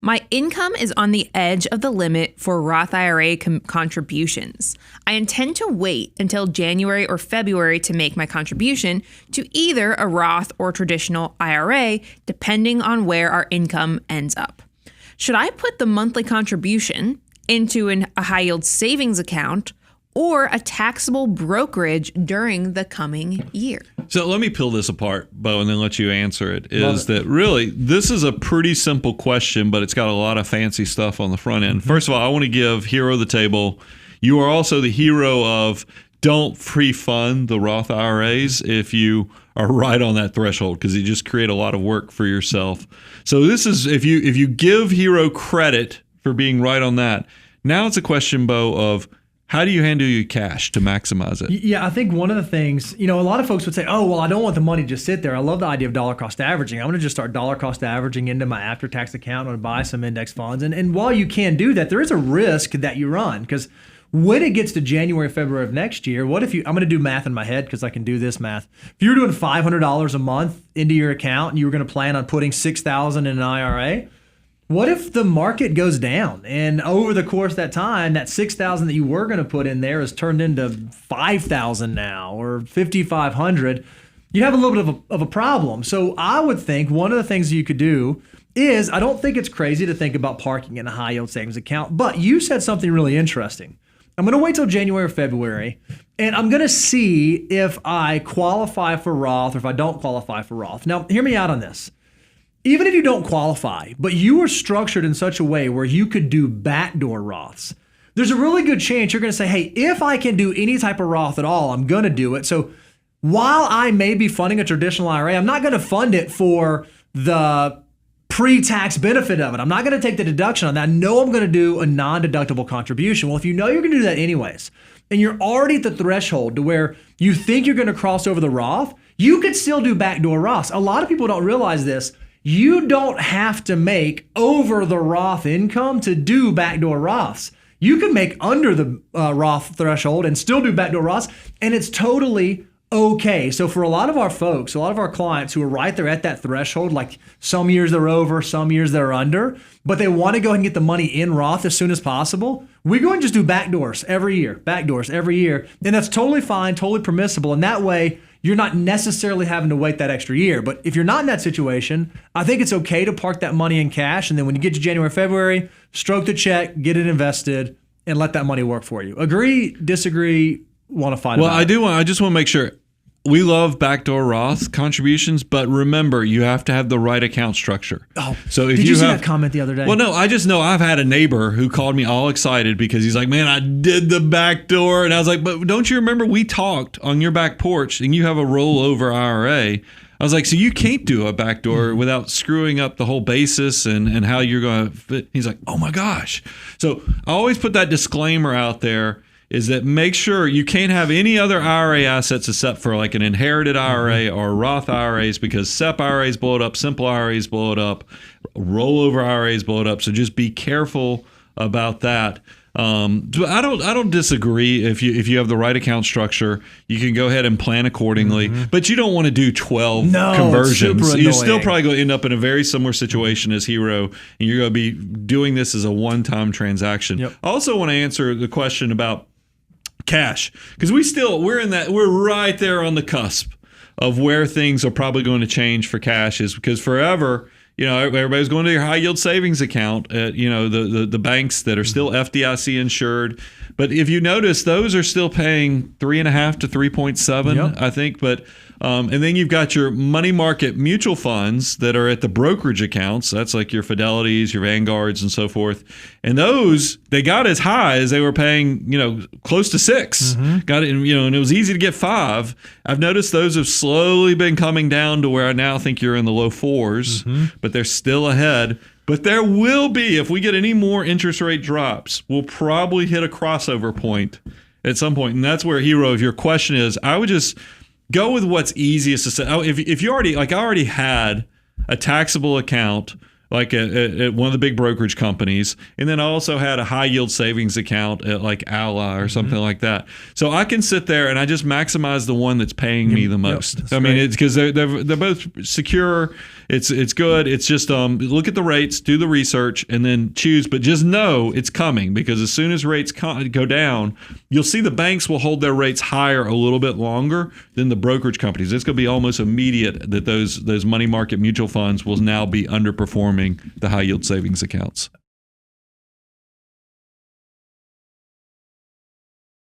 My income is on the edge of the limit for Roth IRA contributions. I intend to wait until January or February to make my contribution to either a Roth or traditional IRA, depending on where our income ends up. Should I put the monthly contribution into a high-yield savings account or a taxable brokerage during the coming year? So let me peel this apart, Bo, and then let you answer it. That really, this is a pretty simple question, but it's got a lot of fancy stuff on the front end. First of all, I want to give hero the table. You are also the hero of don't pre-fund the Roth IRAs if you are right on that threshold, because you just create a lot of work for yourself. So this is, if you give hero credit for being right on that, now it's a question, Bo, of how do you handle your cash to maximize it? Yeah, I think one of the things, a lot of folks would say, oh, well, I don't want the money to just sit there. I love the idea of dollar cost averaging. I'm going to just start dollar cost averaging into my after-tax account. I'm going to buy some index funds. And while you can do that, there is a risk that you run, because when it gets to January, February of next year, what if I'm going to do math in my head because I can do this math. If you're doing $500 a month into your account and you were going to plan on putting $6,000 in an IRA, what if the market goes down and over the course of that time, that $6,000 that you were going to put in there is turned into $5,000 now or $5,500? You have a little bit of a problem. So I would think one of the things you could do is, I don't think it's crazy to think about parking in a high yield savings account, but you said something really interesting. I'm going to wait till January or February, and I'm going to see if I qualify for Roth or if I don't qualify for Roth. Now, hear me out on this. Even if you don't qualify, but you are structured in such a way where you could do backdoor Roths, there's a really good chance you're going to say, hey, if I can do any type of Roth at all, I'm going to do it. So while I may be funding a traditional IRA, I'm not going to fund it for the pre-tax benefit of it. I'm not going to take the deduction on that. I know I'm going to do a non-deductible contribution. Well, if you know you're going to do that anyways, and you're already at the threshold to where you think you're going to cross over the Roth, you could still do backdoor Roths. A lot of people don't realize this. You don't have to make over the Roth income to do backdoor Roths. You can make under the Roth threshold and still do backdoor Roths, and it's totally okay. So for a lot of our folks, a lot of our clients who are right there at that threshold, like some years they're over, some years they're under, but they want to go ahead and get the money in Roth as soon as possible, we go and just do backdoors every year, and that's totally fine, totally permissible, and that way you're not necessarily having to wait that extra year. But if you're not in that situation, I think it's okay to park that money in cash, and then when you get to January, February, stroke the check, get it invested, and let that money work for you. Agree, disagree, want to fight about it? Well, I just want to make sure. We love backdoor Roth contributions, but remember, you have to have the right account structure. Oh, so if did you see that comment the other day? Well, no, I just know I've had a neighbor who called me all excited because he's like, man, I did the backdoor. And I was like, but don't you remember we talked on your back porch and you have a rollover IRA? I was like, so you can't do a backdoor without screwing up the whole basis and how you're going to fit. He's like, oh my gosh. So I always put that disclaimer out there, is that make sure you can't have any other IRA assets except for like an inherited IRA or Roth IRAs, because SEP IRAs blow it up, simple IRAs blow it up, rollover IRAs blow it up. So just be careful about that. I don't disagree. If you have the right account structure, you can go ahead and plan accordingly, but you don't want to do 12 conversions. You're still probably going to end up in a very similar situation as Hero, and you're going to be doing this as a one-time transaction. Yep. I also want to answer the question about cash, because we're right there on the cusp of where things are probably going to change for cash, is because forever, everybody's going to your high yield savings account at, the banks that are still FDIC insured. But if you notice, those are still paying 3.5 to 3.7, I think. But and then you've got your money market mutual funds that are at the brokerage accounts. That's like your Fidelities, your Vanguards, and so forth. And those, they got as high as they were paying, close to 6. Got it, and it was easy to get 5. I've noticed those have slowly been coming down to where I now think you're in the low 4s, but they're still ahead. But there will be, if we get any more interest rate drops, we'll probably hit a crossover point at some point. And that's where, Hero, if your question is, I would just go with what's easiest to say. If you already, I already had a taxable account like at one of the big brokerage companies. And then I also had a high yield savings account at like Ally or something like that. So I can sit there and I just maximize the one that's paying me the most. I mean, it's because they're both secure. It's good. It's just look at the rates, do the research, and then choose. But just know it's coming, because as soon as rates go down, you'll see the banks will hold their rates higher a little bit longer than the brokerage companies. It's going to be almost immediate that those money market mutual funds will now be underperforming the high yield savings accounts.